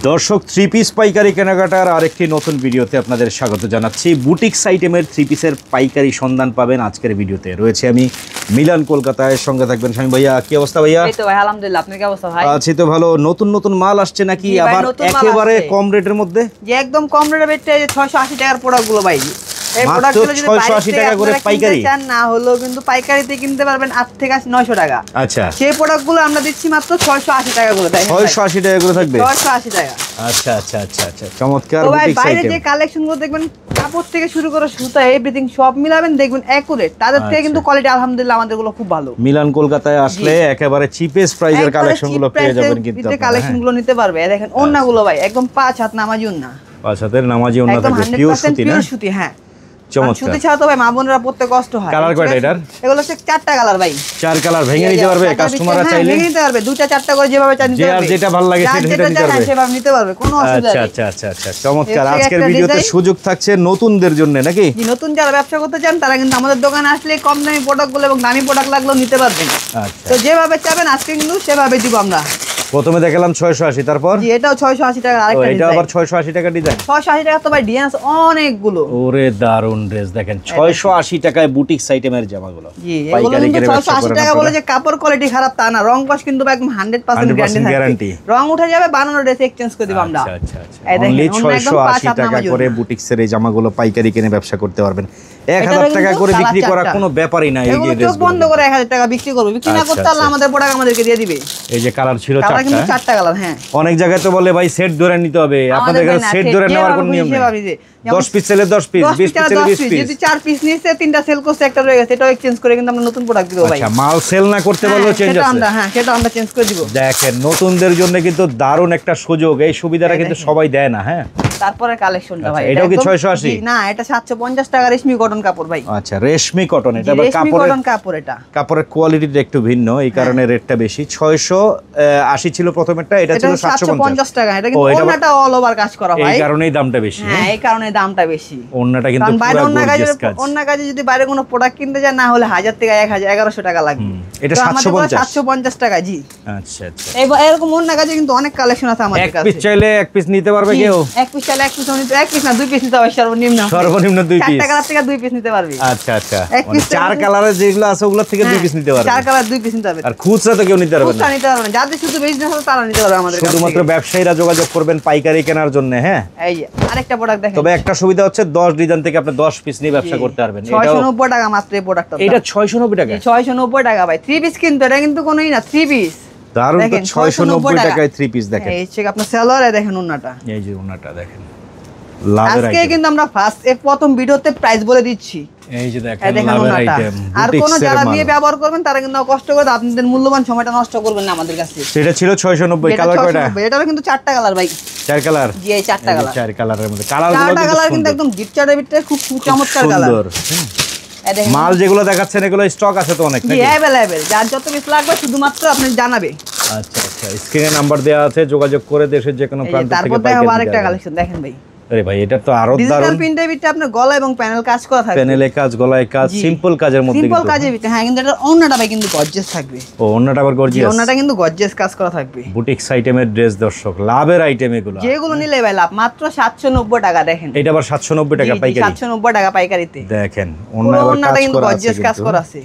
দর্শক three piece পাইকারি কেনাকাটার আরেকটি নতুন ভিডিওতে আপনাদের স্বাগত জানাচ্ছি। বুটিক্স আইটেমের থ্রি পিসের পাইকারি সন্ধান পাবেন আজকের ভিডিওতে। রয়েছে আমি মিলান, কলকাতায়। সঙ্গে থাকবেন শামীম ভাইয়া। কি অবস্থা ভাইয়া? এই তো ভাই আলহামদুলিল্লাহ, আপনার কি অবস্থা ভাই? আছি তো ভালো। নতুন নতুন মাল আসছে নাকি আবার একেবারে কম রেটের মধ্যে? যে একদম কম রেটে বেচতে 680 টাকার প্রোডাক্টগুলো ভাই। এই প্রোডাক্টগুলো যদি 680 টাকা করে পাইকারি চান না হলো কিন্তু পাইকারিতে কিনতে পারবেন 8 থেকে 900 টাকা। আচ্ছা, সেই প্রোডাক্টগুলো আমরা দিচ্ছি মাত্র 680 টাকা করে। 680 টাকা করে থাকবে? 680 টাকা। আচ্ছা আচ্ছা আচ্ছা আচ্ছা, চমৎকার। তো ভাই বুটিক্স বাইরে আইটেম যে কালেকশনগুলো দেখবেন, কাপড় থেকে শুরু করে সুতা এভরিথিং সব মিলাবেন, দেখবেন একুরেট। তাদের থেকে কিন্তু কোয়ালিটি আলহামদুলিল্লাহ আমাদেরগুলো খুব ভালো। মিলান কলকাতায় আসলে একেবারে চিপেস্ট প্রাইজের কালেকশনগুলো পেয়ে যাবেন কিন্তু আপনারা কালেকশনগুলো নিতে পারবে। দেখেন ওন্নাগুলো ভাই একদম 5 হাত নামাজি ওন্না, 5 হাতের নামাজি ওন্না থাকে, পিওর সুতি না? পিওর সুতি, হ্যাঁ। চমৎকার। সুতি ছাড়া তো ভাই মা বোনেরা পড়তে কষ্ট হয়। কালার কয়টা এটার? এগুলো হচ্ছে 4টা কালার ভাই। 4 কালার ভেঙে নিতে পারবে কাস্টমাররা চাইলে? ভেঙে নিতে পারবে, 2টা 4টা করে যেভাবে চান নিতে পারবে। আর যেটা ভালো লাগে সেটা নিতে পারবে, সেভাবে নিতে পারবে, কোনো অসুবিধা নেই। আচ্ছা আচ্ছা আচ্ছা, চমৎকার। আজকের ভিডিওতে সুযোগ থাকছে নতুনদের জন্য নাকি? জি, নতুন যারা ব্যবসা করতে চান তারা কিন্তু আমাদের দোকানে আসলে কম দামি প্রোডাক্টগুলো এবং দামি প্রোডাক্ট লাগলেও নিতে পারবেন। আচ্ছা, তো যেভাবে চাবেন আজকে কিন্তু সেভাবে দিব আমরা। প্রথমে দেখালাম 680, তারপর জি এটাও 680 টাকা। আরেকটা ডিজাইন, এটা আবার 680 টাকা ডিজাইন। 680 টাকা তো ভাই ডিজাইন অনেকগুলো। ওরে দারুন ড্রেস দেখেন, 680 টাকায় বুটিক্স আইটেমের জামাগুলো। জি এগুলো কিন্তু 680 টাকা বলে যে কাপড় কোয়ালিটি খারাপ তা না, রং কস কিন্তু একদম 100% গ্যারান্টি। রং উঠে যাবে, বানানো ড্রেস এক্সচেঞ্জ করে দিব আমরা। আচ্ছা আচ্ছা, অনলি 680 টাকা করে বুটিক্সের এই জামাগুলো পাইকারি কিনে ব্যবসা করতে পারবেন। 1000 টাকা করে বিক্রি করা কোনো ব্যাপারই না। এই যে ড্রেস বন্ধ করে 1000 টাকা বিক্রি করব, বিক্রি না করতে আল্লাহ আমাদের প্রোডাক্ট আমাদেরকে দিয়ে দিবে। এই যে কালার ছিল 4টা, কিন্তু 4টা কালার। হ্যাঁ, অনেক জায়গায় তো বলে ভাই সেট ধরে নিতে হবে, আপনাদের কাছে সেট ধরে নেওয়ার কোনো নিয়ম নেই। 10 পিস সেলে 10 পিস, 20 পিস সেলে 20 পিস। যদি 4 পিস নিছে, 3টা সেল করছে, একটা রয়ে গেছে, এটাও এক্সচেঞ্জ করে কিন্তু আমরা নতুন প্রোডাক্ট দিব ভাই। আচ্ছা, মাল সেল না করতে পারলেও চেঞ্জ আছে? হ্যাঁ, সেটা আমরা চেঞ্জ করে দিব। দেখেন, নতুনদের জন্য কিন্তু দারুণ একটা সুযোগ। এই সুবিধাটা কিন্তু সবাই দেয় না। হ্যাঁ, তারপরে কালেকশনটা ভাই, এটাও কি 680? না, এটা 750 টাকা রেশমি কটন কাপড় ভাই। আচ্ছা, রেশমি কটন। এটা আবার কাপড়, এটা কাপড়ের কোয়ালিটিটা একটু ভিন্ন, এই কারণে রেটটা বেশি। 680 ছিল প্রথমেরটা, এটা ছিল 750 টাকা। এটা কিন্তু ওন্নাটা অল ওভার কাজ করা ভাই, এই কারণেই দামটা বেশি। হ্যাঁ, এই কারণে দামটা বেশি। ওন্নাটা কিন্তু পুরো গর্জিয়াস কাজ। ওন্না কাজে যদি বাইরে কোনো প্রোডাক্ট কিনতে যান না হলে 1000 থেকে 1100 টাকা লাগবে। এটা 750 টাকা। জি আচ্ছা আচ্ছা, এরকম ওন্না কাজে কিন্তু অনেক কালেকশন আছে আমাদের কাছে। এক পিস চাইলে এক পিস নিতে পারবে কেউ? এক পিস চাইলে এক পিস নিতে, এক পিস না 2 পিস নিতে হবে সর্বনিম্ন। 2 পিস, 4টা কালার থেকে 2 পিস নিতে পারবে। আচ্ছা আচ্ছা, মানে 4 কালারের যেগুলো আছে ওগুলা থেকে 2 পিস নিতে পারবে। 4 কালার 2 পিস নিতে পারবে। আর খুচরা তো কেউ নিতে পারবে না? খুচরা নিতে পারবে না, যাদের শুধু বিজনেস হবে তারা নিতে পারবে আমাদের কাছে। শুধুমাত্র ব্যবসায়ীরা যোগাযোগ করবেন পাইকারি কেনার জন্য। হ্যাঁ, এই যে আরেকটা প্রোডাক্ট দেখেন। তবে একটা সুবিধা হচ্ছে 10 ডিজাইন থেকে আপনি 10 পিস নিয়ে ব্যবসা করতে পারবেন। 690 টাকা মাত্র এই প্রোডাক্টটা। এটা 690 টাকা? 690 টাকা ভাই। 3 পিস কিন্তু এটা কিন্তু কোনোই না, 3 পিস। দারুণ তো, 690 টাকায় 3 পিস দেখেন। এই চেক আপনার সেলরে দেখেন ওন্নাটা। এই যে ওন্নাটা দেখেন, আজকে কিন্তু আমরা ফার্স্ট প্রথম ভিডিওতে প্রাইস বলে দিচ্ছি। এই যে দেখেন লাভের আইটেম। আর কোন যারা নিয়ে ব্যবহার করবেন তারা কিন্তু কষ্ট করে আপনাদের মূল্যবান সময়টা নষ্ট করবেন না আমাদের কাছে। সেটা ছিল 690। কালার কয়টা? এটারও কিন্তু 4টা কালার ভাই। 4 কালার? জি, এই 4টা কালার। 4 কালারের মধ্যে কালারগুলো কিন্তু একদম ডিপ চার্টের ভিতরে খুব চমৎকার কালার। সুন্দর। মাল যেগুলো দেখাচ্ছেন এগুলো স্টক আছে তো অনেক নাকি? জি, अवेलेबल। যার যত পিস লাগবে শুধুমাত্র আপনি জানাবে। আচ্ছা আচ্ছা, স্ক্রিনে নাম্বার দেওয়া আছে, যোগাযোগ করে দেশের যে কোনো প্রান্ত থেকে তারপর দেখো আরেকটা কালেকশন দেখেন ভাই। আরে ভাই, এটা তো আরো দারুণ। ডিজিটাল প্রিন্টের ভিতরে আপনার গলা এবং প্যানেল কাজ করা থাকবে। প্যানেলে কাজ, গলায় কাজ, সিম্পল কাজের মধ্যে কিন্তু। সিম্পল কাজের ভিতরে, হ্যাঁ, কিন্তু এটা ওন্নাটা ভাই কিন্তু গর্জিয়াস থাকবে। ও, ওন্নাটা আবার গর্জিয়াস? ওন্নাটা কিন্তু গর্জিয়াস কাজ করা থাকবে। বুটিক্স আইটেমের ড্রেস দর্শক, লাভের আইটেম এগুলো। যেগুলো নিলে ভাই লাভ, মাত্র 790 টাকা। দেখেন এটা আবার 790 টাকা পাইকারি? 790 টাকা পাইকারিতে। দেখেন ওন্নাটা কিন্তু গর্জিয়াস কাজ করা আছে,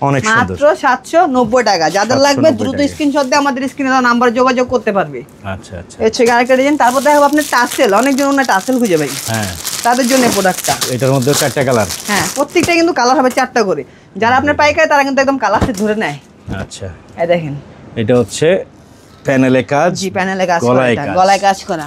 অনেক সুন্দর। মাত্র 790 টাকা। যাদের লাগবে দ্রুত স্ক্রিনশট দিয়ে আমাদের স্ক্রিনে দেওয়া নাম্বার যোগাযোগ করতে পারবে। আচ্ছা আচ্ছা, এর থেকে আরেকটা ডিজাইন। তারপর দেখো আপনি টাসেল, অনেকজন ওন্না টাসেল খুঁজে ভাই। হ্যাঁ, তাদের জন্য প্রোডাক্টটা। এটার মধ্যে 4টা কালার? হ্যাঁ, প্রত্যেকটা কিন্তু কালার হবে 4টা করে। যারা আপনার পাইকারি তারা কিন্তু একদম কালার ধরে নেয়। আচ্ছা, এই দেখেন, এটা হচ্ছে প্যানেলে কাজ। জি, প্যানেলে কাজ, গলায় কাজ করা।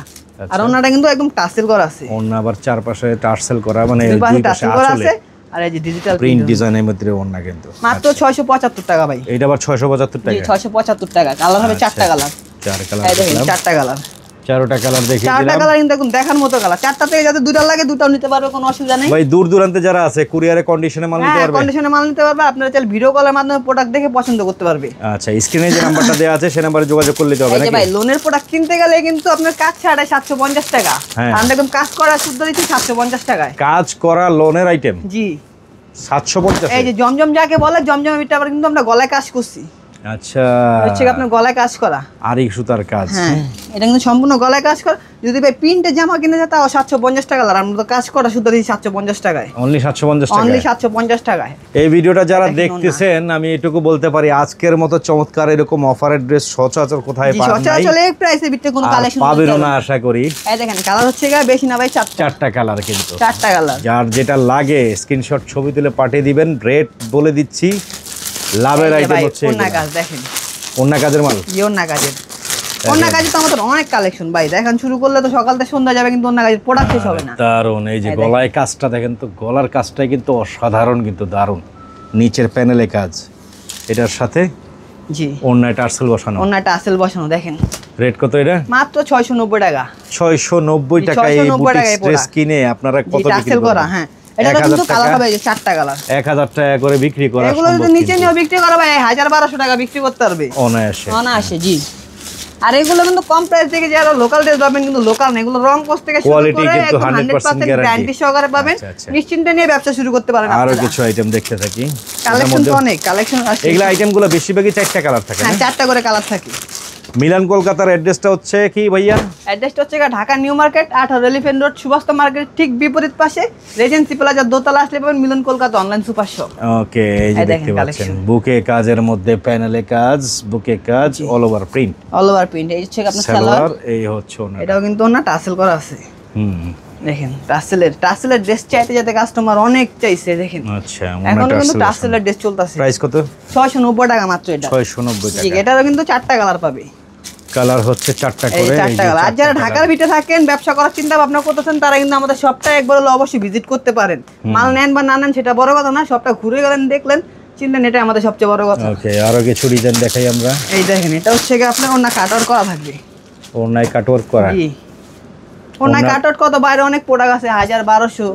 আর ওন্নাটা কিন্তু একদম টাসেল করা আছে। ওন্না আবার চারপাশে টাসেল করা, মানে দুই পাশে দুই পাশে টাসেল করা আছে। আছে। আর এই যে ডিজিটাল প্রিন্ট ডিজাইনের মধ্যে ওন্না কিন্তু মাত্র 675 টাকা ভাই। এটা আবার 675 টাকা? জি, 675 টাকা। কালার হবে 4টা কালার। 4 কালার। এই দেখেন 4টা কালার। 4টা কালার দেখিয়ে দিলাম। 4টা কালার কিন্তু একদম দেখার মতো কালার। 4টা থেকে যাতে দুটো লাগে দুটোও নিতে পারবে, কোনো অসুবিধা নেই ভাই। দূর দূরান্তে যারা আছে কুরিয়ারে কন্ডিশনে মাল নিতে পারবে? কন্ডিশনে মাল নিতে পারবে। আপনারা চাইলে ভিডিও কলের মাধ্যমে প্রোডাক্ট দেখে পছন্দ করতে পারবে। আচ্ছা, স্ক্রিনে যে নাম্বারটা দেওয়া আছে সেই নম্বরে যোগাযোগ করলে হবে নাকি? ভাই, লোনের প্রোডাক্ট কিনতে গেলে কিন্তু আপনার কাজ ছাড়া 750 টাকা। আমরা একদম কাজ করা শুদ্ধ দিচ্ছি 750 টাকায়। কাজ করা লোনের আইটেম? জি, 750। এই যে জমজম যাকে বলে, জমজমের ভিতরে আবার কিন্তু আমরা গলায় কাজ করছি। আচ্ছা, হচ্ছে আপনার গলায় কাজ করা আরি সুতার কাজ। হ্যাঁ, এটা কিন্তু সম্পূর্ণ গলায় কাজ করা। যদি ভাই প্রিন্টের জামা কিনে যায় তাও 750 টাকা, আর আমরা তো কাজ করা শুধু দিই 750 টাকায়, অনলি 750 টাকা, অনলি 750 টাকায়। এই ভিডিওটা যারা দেখতেছেন আমি এটুকু বলতে পারি, আজকের মতো চমৎকার এরকম অফারের ড্রেস সচরাচর কোথায় পাবেন না, সচরাচর এই প্রাইসের ভিতরে কোনো কালেকশন পাবেন না আশা করি। এই দেখেন কালার হচ্ছে বেশি না ভাই, চারটা কালার, কিন্তু 4টা কালার। যার যেটা লাগে স্ক্রিনশট ছবি তুলে পাঠিয়ে দিবেন। রেট বলে দিচ্ছি, লাভের আইটেম হচ্ছে ওন্না কাজ দেখেন, ওন্না কাজের মাল, ওন্না কাজের। ওন্না কাজে তো আমাদের অনেক কালেকশন ভাই, দেখেন শুরু করলে তো সকাল থেকে সন্ধ্যা যাবে, কিন্তু ওন্না কাজের প্রোডাক্ট শেষ হবে না। দারুন। এই যে গলায় কাজটা দেখেন তো, গলার কাজটাই কিন্তু অসাধারণ, কিন্তু দারুন। নিচের প্যানেলে কাজ, এটার সাথে জি ওন্নায় টার্সেল বসানো, ওন্নায় টার্সেল বসানো। দেখেন রেট কত এটা? মাত্র 690 টাকা। 690 টাকা এই বুটিক ড্রেস কিনে আপনারা কত বিক্রি টার্সেল করা? হ্যাঁ, এটা কিন্তু কালার হবে যে 4টা কালার, 1000 টাকা করে বিক্রি করা সম্ভব। এগুলো যদি নিচে নিয়ে বিক্রি করা ভাই 1000-1200 টাকা বিক্রি করতে পারবে অনায়াসে, অনায়াসে। জি, আর এগুলো কিন্তু কম প্রাইস থেকে যারা লোকাল ড্রেস পাবেন, কিন্তু লোকাল না, এগুলো রং কোর্স থেকে শুরু কোয়ালিটি করে কিন্তু 100% 100% গ্যারান্টি সহকারে পাবেন। নিশ্চিন্তে নিয়ে ব্যবসা শুরু করতে পারেন। আরো কিছু আইটেম দেখতে থাকি, কালেকশন তো অনেক কালেকশন আছে। এগুলা আইটেমগুলো বেশিরভাগই 4টা কালার থাকে। হ্যাঁ, 4টা করে কালার থাকে। মিলান কলকাতার অ্যাড্রেসটা হচ্ছে কি ভাইয়া? অ্যাড্রেসটা হচ্ছে Dhaka new market 18 elephant road, সুভাষতা মার্কেট ঠিক বিপরীত পাশে রেজেন্সি প্লাজার দোতলা আসলে পাবেন Milan Kolkata online super shop. Okay, এই যে দেখতে পাচ্ছেন বুকে কাজের মধ্যে প্যানেলে কাজ, বুকে কাজ, all over print, all over print. এই হচ্ছে আপনার সালোয়ার, এই হচ্ছে ওনা, এটাও কিন্তু না টাসেল করা আছে। দেখেন টাসেলের ড্রেস চাইতে যাতে কাস্টমার অনেক চাইছে। দেখেন আচ্ছা, এখন কিন্তু টাসেলের ড্রেস চলতেছে। প্রাইস কত? 690 টাকা মাত্র। এটা 690 টাকা। এটারও কিন্তু 4টা কালার পাবে। কালার হচ্ছে 4টা করে, 4টা কালার। আর যারা ঢাকার ভিতরে থাকেন, ব্যবসা করার চিন্তা ভাবনা করতেছেন, তারা কিন্তু আমাদের শপটা একবার হলো অবশ্যই ভিজিট করতে পারেন। মাল নেন বা না নেন সেটা বড় কথা না, শপটা ঘুরে গেলেন দেখলেন চিনলেন, এটাই আমাদের সবচেয়ে বড় কথা। ওকে, আরো কিছু ডিজাইন দেখাই আমরা। এই দেখেন এটা হচ্ছে কি আপনার ওন্না কাটওয়ার্ক করা থাকবে, ওন্নায় কাটওয়ার্ক করা। জি, ওন্না কাটওয়ার্ক কত বাইরে অনেক প্রোডাক্ট আছে, 1000, 1200,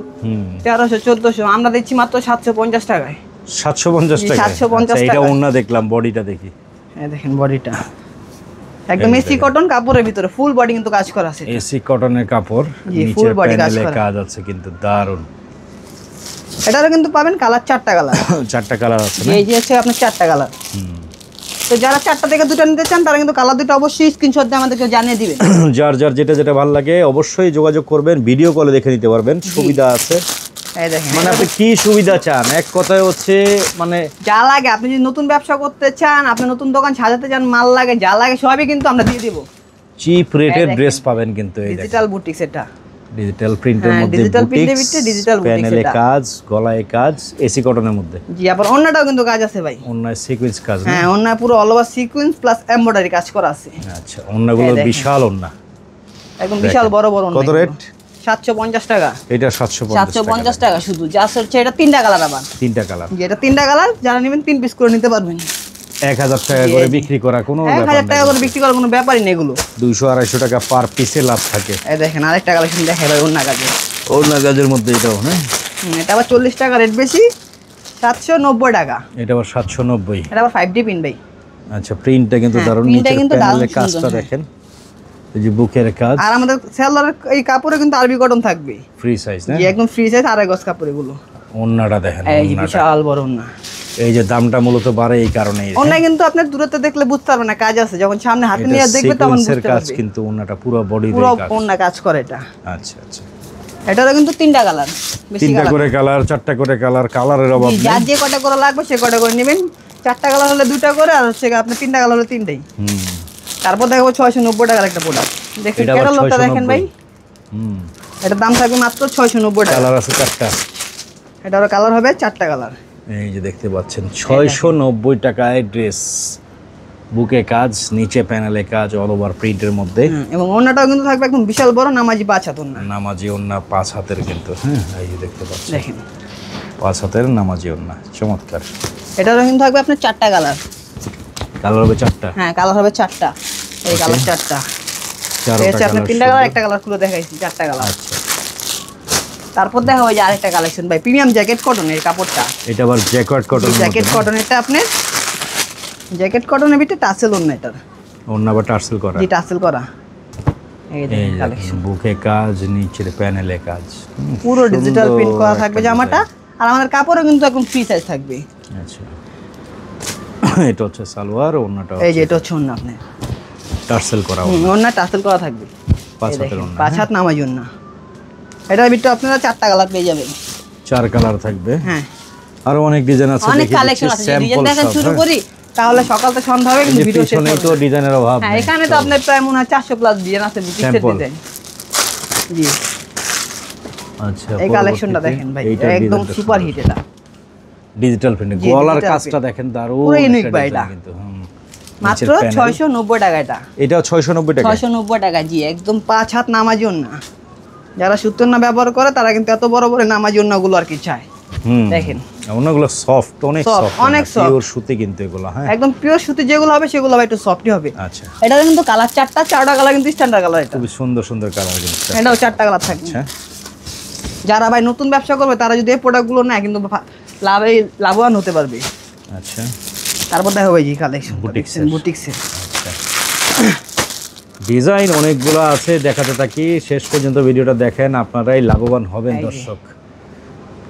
1300, 1400, আমরা দিচ্ছি মাত্র 750 টাকায়। 750 টাকা? 750 এটা টাকা। ওন্না দেখলাম, বডিটা দেখি। এই দেখেন বডিটা একদম এসি কটন কাপড়ের ভিতরে, ফুল বডি কিন্তু কাজ করা আছে। এসি কটনের কাপড়, নিচে প্যানেলে কাজ আছে, কিন্তু দারুন। এটারও কিন্তু পাবেন কালার 4টা কালার। 4টা কালার আছে না? এই যে হচ্ছে আপনার 4টা কালার। তো যারা 4টা থেকে 2টা নিতে চান, তারা কিন্তু কালার 2টা অবশ্যই স্ক্রিনশট দিয়ে আমাদেরকে জানিয়ে দিবেন। যার যার যেটা ভালো লাগে অবশ্যই যোগাযোগ করবেন, ভিডিও কলে দেখে নিতে পারবেন, সুবিধা আছে। এই দেখেন মানে আপনি কি সুবিধা চান, এক কথায় হচ্ছে মানে যা লাগে, আপনি যদি নতুন ব্যবসা করতে চান, আপনি নতুন দোকান সাজাতে চান, মাল লাগে যা লাগে সবই কিন্তু আমরা দিয়ে দিব। চিপ রেটের ড্রেস পাবেন, কিন্তু এই ডিজিটাল বুটিক্স, এটা ডিজিটাল প্রিন্টের মধ্যে, ডিজিটাল প্রিন্টের ভিতরে ডিজিটাল বুটিক্স, প্যানেলে কাজ, গলায় কাজ, এসি কটনের মধ্যে। জি, আবার ওন্নাটাও কিন্তু কাজ আছে ভাই, ওন্নায় সিকোয়েন্স কাজ। হ্যাঁ, ওন্না পুরো all over sequence plus embroidery কাজ করা আছে। আচ্ছা, ওন্নাগুলো বিশাল ওন্না, একদম বিশাল বড় বড় ওন্না। কত রেট? 750 টাকা। এটা 750 টাকা শুধু। জাস্ট হচ্ছে এটা 3টা কালার, আবার 3টা কালার। জি, এটা 3টা কালার, যারা নেবেন 3 পিস করে নিতে পারবেন। 1000 টাকা করে বিক্রি করা কোনো ব্যাপার না, 1000 টাকা করে বিক্রি করার কোনো ব্যাপারই নেই। এগুলো 200-250 টাকা পার পিসে লাভ থাকে। এই দেখেন আরেকটা কালেকশন দেখাই ভাই, ওন্না কাজে, ওন্না কাজের মধ্যে এটাও না, এটা আবার 40 টাকা রেট বেশি, 790 টাকা। এটা আবার 790। এটা আবার 5D প্রিন্ট ভাই। আচ্ছা, প্রিন্টটা কিন্তু দারুণ, নিচের প্যানেলে কাজটা দেখেন, এই যে বুকের কাজ। আর আমাদের সেলারের এই কাপড়ে কিন্তু আরবি কটন থাকবে, ফ্রি সাইজ না? জি, একদম ফ্রি সাইজ, 2.5 গজ কাপড় এগুলো। ওন্নাটা দেখেন, এই যে বিশাল বড় ওন্না। এই যে দামটা মূলত বাড়ে এই কারণেই। ওন্না কিন্তু আপনি দূরতে দেখলে বুঝতে পারবেন না কাজ আছে, যখন সামনে হাতে নিয়ে দেখবে তখন বুঝতে পারবে কাজ, কিন্তু ওন্নাটা পুরো বডি দিয়ে পুরো কাজ, ওন্না কাজ করে এটা। আচ্ছা আচ্ছা, এটারও কিন্তু 3টা কালার, বেশি 3টা করে কালার, 4টা করে কালার, কালারের অভাব নেই। যার যে কটা করে লাগবে সে কটা করে নেবেন। 4টা কালার হলে 2টা করে, আর হচ্ছে আপনি 3টা কালার হলে 3টাই। তারপর দেখাবো 690 টাকার একটা প্রোডাক্ট, দেখেন ক্যাটালগটা দেখেন ভাই। এটার দাম থাকবে মাত্র 690 টাকা। কালার আছে 4টা, এটারও কালার হবে 4টা কালার। এই যে দেখতে পাচ্ছেন 690 টাকায় ড্রেস, বুকে কাজ, নিচে প্যানেলে কাজ, অল ওভার প্রিন্টের মধ্যে, এবং ওন্নাটাও কিন্তু থাকবে একদম বিশাল বড় নামাজি 5 হাত ওন্না। নামাজি ওন্না 5 হাতের কিন্তু, হ্যাঁ এই যে দেখতে পাচ্ছেন দেখেন 5 হাতের নামাজি ওন্না, চমৎকার। এটারও কিন্তু থাকবে আপনার 4টা কালার। কালার হবে 4টা? হ্যাঁ, কালার হবে 4টা। এই কালার 4টা, এই হচ্ছে আপনার 3টা কালার, একটা কালার খুলে দেখাইছি, 4টা কালার। আচ্ছা, তারপর দেখা হয় যে আরেকটা কালেকশন ভাই, প্রিমিয়াম জ্যাকেট কটনের কাপড়টা। এটা আবার জ্যাকেট কটন, জ্যাকেট কটন, এটা আপনার জ্যাকেট কটনের ভিতরে টাসেল ওন্না, এটার ওন্না আবার টার্সেল করা, জি টাসেল করা। এই এই দেখেন যে কালেকশন, বুকে কাজ, নিচের প্যানেলে কাজ, পুরো ডিজিটাল প্রিন্ট করা থাকবে জামাটা, আর আমাদের কাপড়ও কিন্তু একদম ফ্রি সাইজ থাকবে। আচ্ছা, এটা হচ্ছে সালোয়ার, ওন্নাটা এই যে এটা হচ্ছে ওন্না আপনার টার্সেল করা, ওন্না টার্সেল করা থাকবে, 5 হাতের ওন্না, 5 হাত নামাজ ওন্না। এটার ভিতরে আপনারা 4টা কালার পেয়ে যাবেন, 4 কালার থাকবে। হ্যাঁ আরো অনেক ডিজাইন আছে, অনেক কালেকশন আছে। ডিজাইন দেখা শুরু করি তাহলে সকাল থেকে সন্ধ্যা হবে, কিন্তু ভিডিও শেষ পিছনে তো ডিজাইনের অভাব হ্যাঁ নেই। এখানে তো আপনার প্রায় মনে হয় 400 প্লাস ডিজাইন আছে বুটিক্সের ডিজাইন। জি আচ্ছা এই কালেকশনটা দেখেন ভাই, একদম সুপার হিট। এটা ডিজিটাল প্রিন্ট, গলার কাজটা দেখেন দারুণ, পুরো ইউনিক ভাই এটা, কিন্তু মাত্র 690 টাকা। এটাও 690 টাকা, 690 টাকা। জি একদম 5 হাত নামাজি ওন্না। যারা সুতোর না ব্যবহার করে তারা কিন্তু এত বড় বড় নামাজি ওন্নাগুলো আর কি চায়। দেখেন ওন্নাগুলো সফট, অনেক সফট, অনেক সফট, পিওর সুতি কিন্তু এগুলো। হ্যাঁ একদম পিওর সুতি যেগুলো হবে সেগুলো হবে একটু সফটই হবে। আচ্ছা এটা কিন্তু কালার 4টা কালার কিন্তু স্ট্যান্ডার্ড কালার। এটা খুব সুন্দর সুন্দর কালার কিন্তু, এটাও 4টা কালার থাকবে। আচ্ছা যারা ভাই নতুন ব্যবসা করবে তারা যদি এই প্রোডাক্টগুলো নেয় কিন্তু লাভবান হতে পারবে। আচ্ছা তারপর দেখা হবে জি কালেকশন বুটিক্সের ডিজাইন অনেকগুলো আছে, দেখাতে থাকি, শেষ পর্যন্ত ভিডিওটা দেখেন, আপনারাই লাভবান হবেন দর্শক।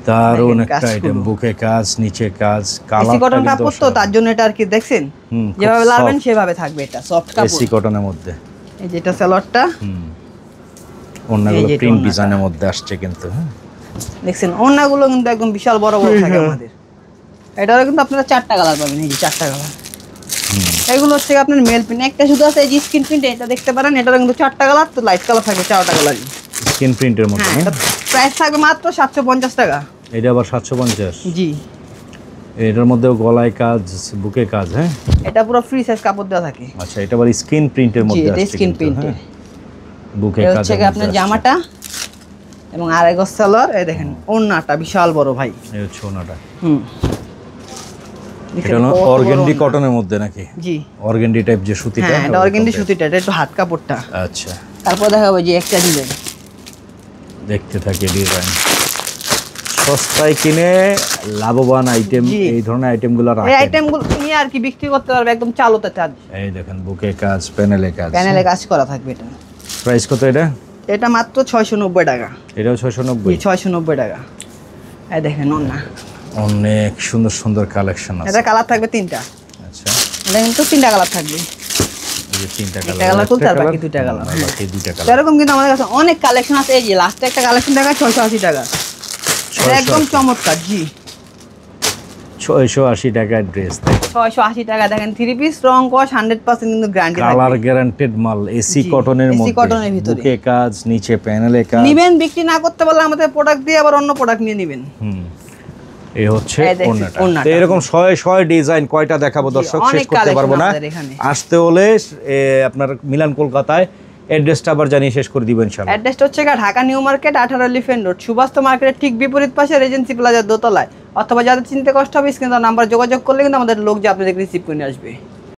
দারুণ একটা আইটেম, বুকে কাজ, নিচে কাজ, এসি কটন কাপড় তো তার জন্য এটা আর কি দেখছেন যেভাবে লাগাবেন সেভাবে থাকবে। এটা সফট কাপড়, এসি কটনের মধ্যে। এই যে এটা সালোয়ারটা, ওন্নাগুলো প্রিন্ট ডিজাইনের মধ্যে আসছে কিন্তু। হ্যাঁ দেখছেন ওন্নাগুলো কিন্তু একদম বিশাল বড় বড় থাকে আমাদের। এটারও কিন্তু আপনারা 4টা কালার পাবেন, এই যে 4টা কালার। এগুলো হচ্ছে আপনার মেল প্রিন্ট, একটা শুধু আছে এই যে স্কিন প্রিন্ট, এটা দেখতে পারেন। এটারও কিন্তু 4টা কালার, তো লাইট কালার থাকবে 4টা কালার স্কিন প্রিন্টের মধ্যে। হ্যাঁ প্রাইস থাকবে মাত্র 750 টাকা। এটা আবার 750। জি এটার মধ্যেও গলায় কাজ, বুকে কাজ। হ্যাঁ এটা পুরো ফ্রি সাইজ কাপড় দেওয়া থাকে। আচ্ছা এটা আবার স্কিন প্রিন্টের মধ্যে আসছে, স্কিন প্রিন্টে বুকে এটা কাজ হচ্ছে আপনার জামাটা এবং আড়াই গজ সালোয়ার। এই দেখেন ওন্নাটা বিশাল বড় ভাই, এই হচ্ছে ওন্নাটা। এটা হলো অর্গানডি কটনের মধ্যে নাকি? জি অর্গানডি টাইপ যে সুতিটা। হ্যাঁ এটা অর্গানডি সুতিটা, এটা একটু হাত কাপড়টা। আচ্ছা তারপর দেখা হবে যে একটা ডিজাইন, দেখতে থাকি ডিজাইন। সস্তায় কিনে লাভবান আইটেম, এই ধরনের আইটেমগুলো রাখেন। এই আইটেমগুলো নিয়ে আর কি বিক্রি করতে পারবে একদম চালুতে চার্জ। এই দেখেন বুকে কাজ, প্যানেলে কাজ, প্যানেলে কাজ করা থাকবে। এটা প্রাইস কত? এটা মাত্র 690 টাকা। এটাও 690? 690 টাকা। এই দেখেন ওন্না, অনেক সুন্দর সুন্দর কালেকশন আছে। এটা কালার থাকবে 3টা। আচ্ছা এটা কিন্তু 3টা কালার থাকবে, এই যে 3টা একটা কালার খুলতে আর বাকি 2টা কালার। বাকি 2টা কালার। এরকম কিন্তু আমাদের কাছে অনেক কালেকশন আছে। এই যে লাস্টে একটা কালেকশন দেখা 680 টাকা, এটা একদম চমৎকার। জি 680 টাকার ড্রেস, 680 টাকা। দেখেন 3 পিস রং কস 100% কিন্তু গ্যারান্টি থাকবে, কালার গ্যারান্টেড মাল, এসি কটনের মধ্যে, এসি কটনের ভিতরে, বুকে কাজ, নিচে প্যানেলে কাজ। নিবেন বিক্রি না করতে পারলে আমাদের প্রোডাক্ট দিয়ে আবার অন্য প্রোডাক্ট নিয়ে নেবেন। এই হচ্ছে ওন্নাটা। এরকম 100 ডিজাইন কয়টা দেখাবো দর্শক, শেষ করতে পারবো না। আসতে হলে আপনার মিলান কলকাতায়, অ্যাড্রেসটা আবার জানিয়ে শেষ করে দিব ইনশাআল্লাহ। অ্যাড্রেসটা হচ্ছে Dhaka new market 18 elephant road, Subhash মার্কেটের ঠিক বিপরীত পাশে রেজেন্সি প্লাজার দোতলায়। অথবা যাদের চিনতে কষ্ট হবে স্ক্রিনে নাম্বার যোগাযোগ করলে কিন্তু আমাদের লোক যে আপনাদের রিসিভ করে নিয়ে আসবে।